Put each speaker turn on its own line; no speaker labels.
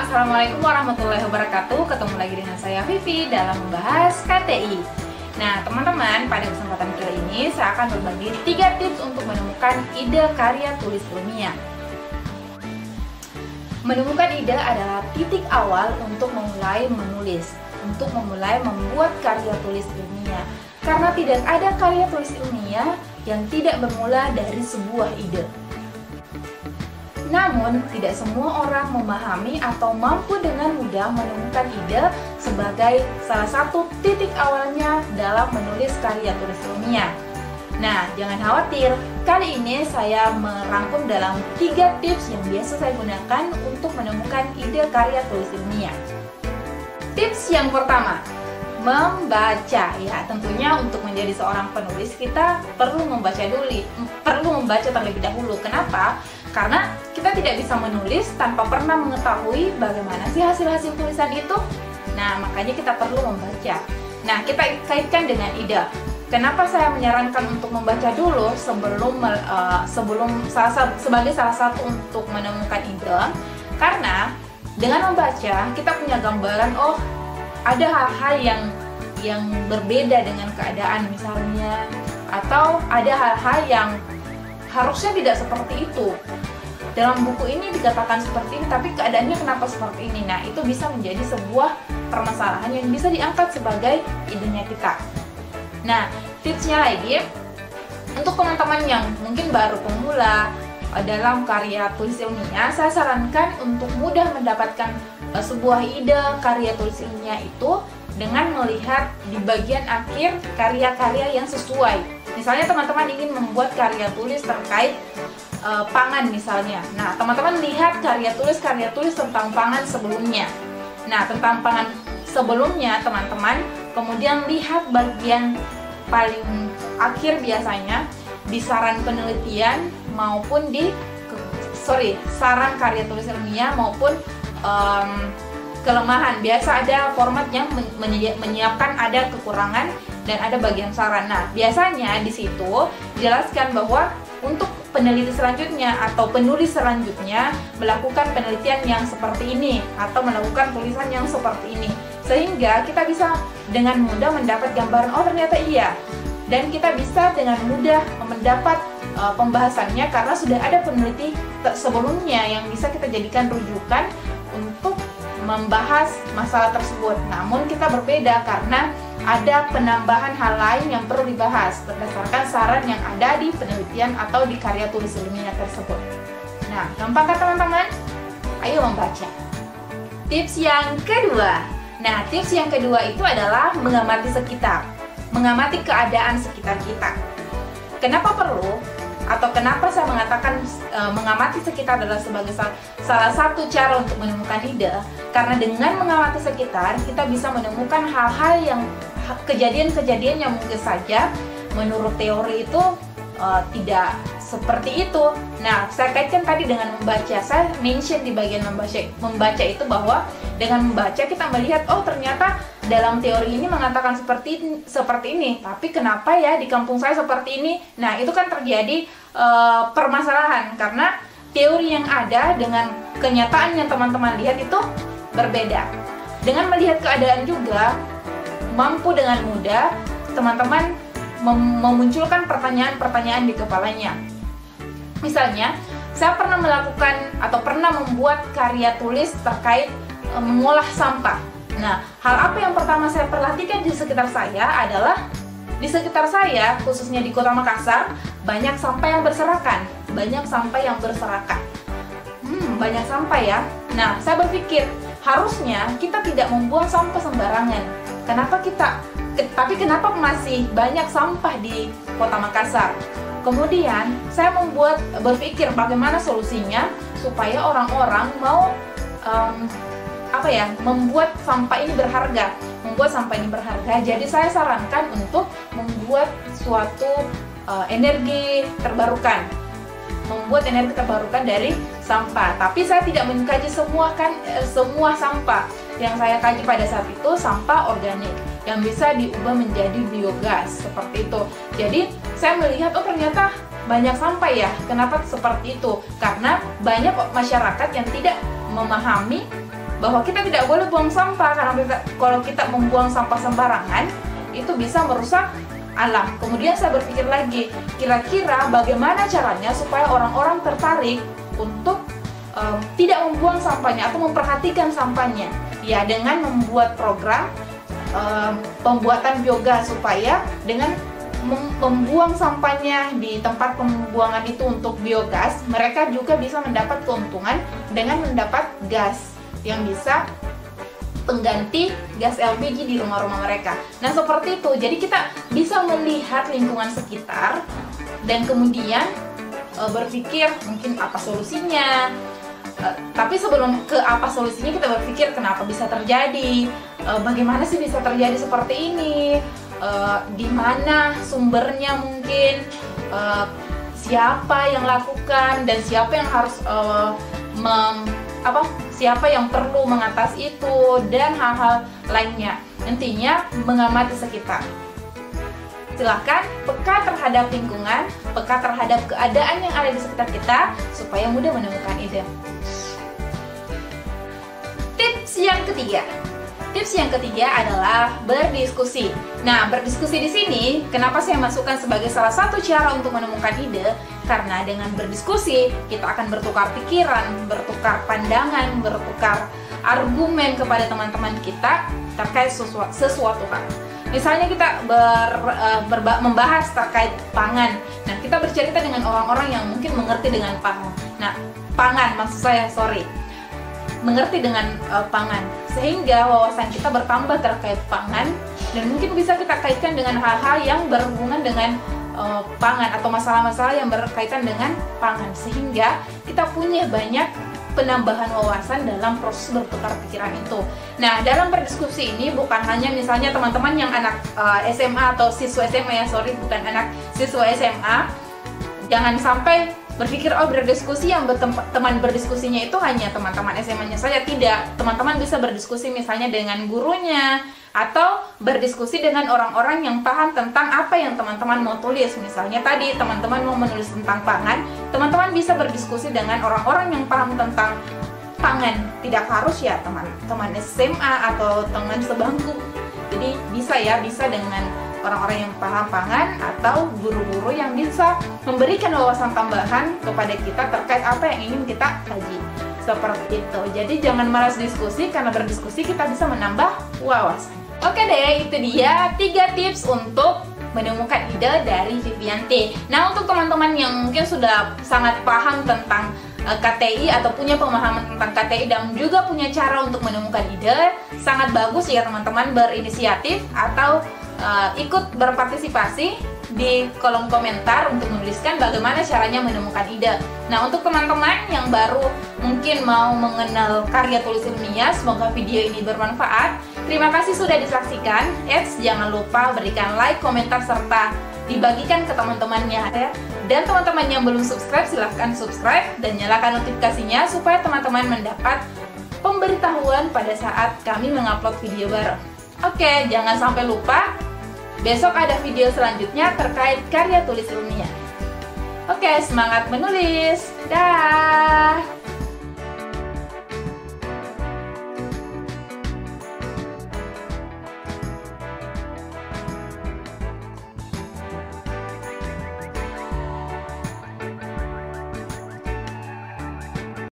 Assalamualaikum warahmatullahi wabarakatuh. Ketemu lagi dengan saya Vivi dalam membahas KTI. Nah teman-teman, pada kesempatan kali ini saya akan berbagi 3 tips untuk menemukan ide karya tulis ilmiah. Menemukan ide adalah titik awal untuk memulai menulis, untuk memulai membuat karya tulis ilmiah. Karena tidak ada karya tulis ilmiah yang tidak bermula dari sebuah ide. Namun, tidak semua orang memahami atau mampu dengan mudah menemukan ide sebagai salah satu titik awalnya dalam menulis karya tulis ilmiah. Nah, jangan khawatir, kali ini saya merangkum dalam 3 tips yang biasa saya gunakan untuk menemukan ide karya tulis ilmiah. Tips yang pertama, membaca. Ya, tentunya untuk menjadi seorang penulis kita perlu membaca terlebih dahulu. Kenapa? Karena kita tidak bisa menulis tanpa pernah mengetahui bagaimana sih hasil-hasil tulisan itu. Nah, makanya kita perlu membaca. Nah, kita kaitkan dengan ide. Kenapa saya menyarankan untuk membaca dulu sebagai salah satu untuk menemukan ide? Karena dengan membaca kita punya gambaran, oh, ada hal-hal yang berbeda dengan keadaan misalnya, atau ada hal-hal yang harusnya tidak seperti itu. Dalam buku ini dikatakan seperti ini, tapi keadaannya kenapa seperti ini? Nah, itu bisa menjadi sebuah permasalahan yang bisa diangkat sebagai idenya kita. Nah, tipsnya lagi, untuk teman-teman yang mungkin baru pemula dalam karya tulis ilmiah, saya sarankan untuk mudah mendapatkan sebuah ide karya tulis ilmiah itu dengan melihat di bagian akhir karya-karya yang sesuai. Misalnya teman-teman ingin membuat karya tulis terkait pangan misalnya. Nah, teman-teman lihat karya tulis tentang pangan sebelumnya. Nah, tentang pangan sebelumnya teman-teman kemudian lihat bagian paling akhir biasanya di saran penelitian maupun saran karya tulis ilmiah maupun kelemahan. Biasa ada format yang menyiapkan ada kekurangan dan ada bagian saran. Nah, biasanya di situ dijelaskan bahwa untuk peneliti selanjutnya atau penulis selanjutnya melakukan penelitian yang seperti ini atau melakukan tulisan yang seperti ini, sehingga kita bisa dengan mudah mendapat gambaran, oh ternyata iya, dan kita bisa dengan mudah mendapat pembahasannya karena sudah ada peneliti sebelumnya yang bisa kita jadikan rujukan untuk membahas masalah tersebut. Namun kita berbeda karena ada penambahan hal lain yang perlu dibahas berdasarkan saran yang ada di penelitian atau di karya tulis ilmiah tersebut. Nah, gampang kan teman-teman? Ayo membaca. Tips yang kedua. Nah, tips yang kedua itu adalah mengamati sekitar, mengamati keadaan sekitar kita. Kenapa perlu? Atau kenapa saya mengatakan mengamati sekitar adalah sebagai salah satu cara untuk menemukan ide? Karena dengan mengamati sekitar, kita bisa menemukan hal-hal yang kejadian-kejadian yang mungkin saja menurut teori itu tidak seperti itu. Nah, saya kaitkan tadi dengan membaca. Saya mention di bagian membaca itu bahwa dengan membaca kita melihat, oh ternyata dalam teori ini mengatakan seperti ini, tapi kenapa ya di kampung saya seperti ini? Nah, itu kan terjadi permasalahan karena teori yang ada dengan kenyataan yang teman-teman lihat itu berbeda. Dengan melihat keadaan juga mampu dengan mudah teman-teman memunculkan pertanyaan-pertanyaan di kepalanya. Misalnya, saya pernah melakukan atau pernah membuat karya tulis terkait mengolah sampah. Nah, hal apa yang pertama saya perhatikan di sekitar saya adalah di sekitar saya, khususnya di Kota Makassar, banyak sampah yang berserakan. Banyak sampah ya. Nah, saya berpikir, harusnya kita tidak membuang sampah sembarangan. Tapi kenapa masih banyak sampah di Kota Makassar? Kemudian, saya berpikir bagaimana solusinya supaya orang-orang mau membuat sampah ini berharga. Jadi saya sarankan untuk membuat suatu energi terbarukan. Membuat energi terbarukan dari sampah. Tapi saya tidak mengkaji semua sampah. Yang saya kaji pada saat itu sampah organik yang bisa diubah menjadi biogas seperti itu. Jadi saya melihat, oh ternyata banyak sampah ya. Kenapa seperti itu? Karena banyak masyarakat yang tidak memahami bahwa kita tidak boleh buang sampah, karena kalau kita membuang sampah sembarangan itu bisa merusak alam. Kemudian saya berpikir lagi, kira-kira bagaimana caranya supaya orang-orang tertarik untuk tidak membuang sampahnya atau memperhatikan sampahnya. Ya, dengan membuat program pembuatan biogas, supaya dengan membuang sampahnya di tempat pembuangan itu untuk biogas, mereka juga bisa mendapat keuntungan dengan mendapat gas yang bisa pengganti gas LPG di rumah-rumah mereka. Nah, seperti itu. Jadi kita bisa melihat lingkungan sekitar dan kemudian berpikir mungkin apa solusinya. Tapi sebelum ke apa solusinya, kita berpikir kenapa bisa terjadi, bagaimana sih bisa terjadi seperti ini, di mana sumbernya mungkin, siapa yang lakukan dan siapa yang harus siapa yang perlu mengatasi itu dan hal-hal lainnya. Intinya mengamati sekitar. Silahkan peka terhadap lingkungan, peka terhadap keadaan yang ada di sekitar kita supaya mudah menemukan ide. Tips yang ketiga adalah berdiskusi. Nah, berdiskusi di sini kenapa saya masukkan sebagai salah satu cara untuk menemukan ide? Karena dengan berdiskusi kita akan bertukar pikiran, bertukar pandangan, bertukar argumen kepada teman-teman kita terkait sesuatu hal. Misalnya kita membahas terkait pangan. Nah, kita bercerita dengan orang-orang yang mungkin mengerti dengan pangan. Nah, mengerti dengan pangan, sehingga wawasan kita bertambah terkait pangan dan mungkin bisa kita kaitkan dengan hal-hal yang berhubungan dengan pangan atau masalah-masalah yang berkaitan dengan pangan, sehingga kita punya banyak penambahan wawasan dalam proses bertukar pikiran itu. Nah, dalam berdiskusi ini bukan hanya misalnya teman-teman yang anak SMA atau siswa SMA bukan anak siswa SMA, jangan sampai berpikir berdiskusi yang teman berdiskusinya itu hanya teman-teman SMA-nya saja. Tidak, teman-teman bisa berdiskusi misalnya dengan gurunya atau berdiskusi dengan orang-orang yang paham tentang apa yang teman-teman mau tulis. Misalnya tadi teman-teman mau menulis tentang pangan, teman-teman bisa berdiskusi dengan orang-orang yang paham tentang pangan. Tidak harus ya teman-teman SMA atau teman sebangku. Jadi bisa dengan orang-orang yang paham pangan atau guru-guru yang bisa memberikan wawasan tambahan kepada kita terkait apa yang ingin kita kaji. Seperti itu. Jadi jangan malas diskusi, karena berdiskusi kita bisa menambah wawasan. Oke deh, itu dia 3 tips untuk menemukan ide dari Vivianti. Nah, untuk teman-teman yang mungkin sudah sangat paham tentang KTI atau punya pemahaman tentang KTI dan juga punya cara untuk menemukan ide, sangat bagus ya teman-teman berinisiatif atau ikut berpartisipasi di kolom komentar untuk menuliskan bagaimana caranya menemukan ide. Nah, untuk teman-teman yang baru mungkin mau mengenal karya tulis ilmiah, semoga video ini bermanfaat. Terima kasih sudah disaksikan. Jangan lupa berikan like, komentar, serta dibagikan ke teman-temannya ya. Dan teman-teman yang belum subscribe, silahkan subscribe dan nyalakan notifikasinya supaya teman-teman mendapat pemberitahuan pada saat kami mengupload video baru. Oke, jangan sampai lupa, besok ada video selanjutnya terkait karya tulis ilmiah. Oke, semangat menulis. Dah.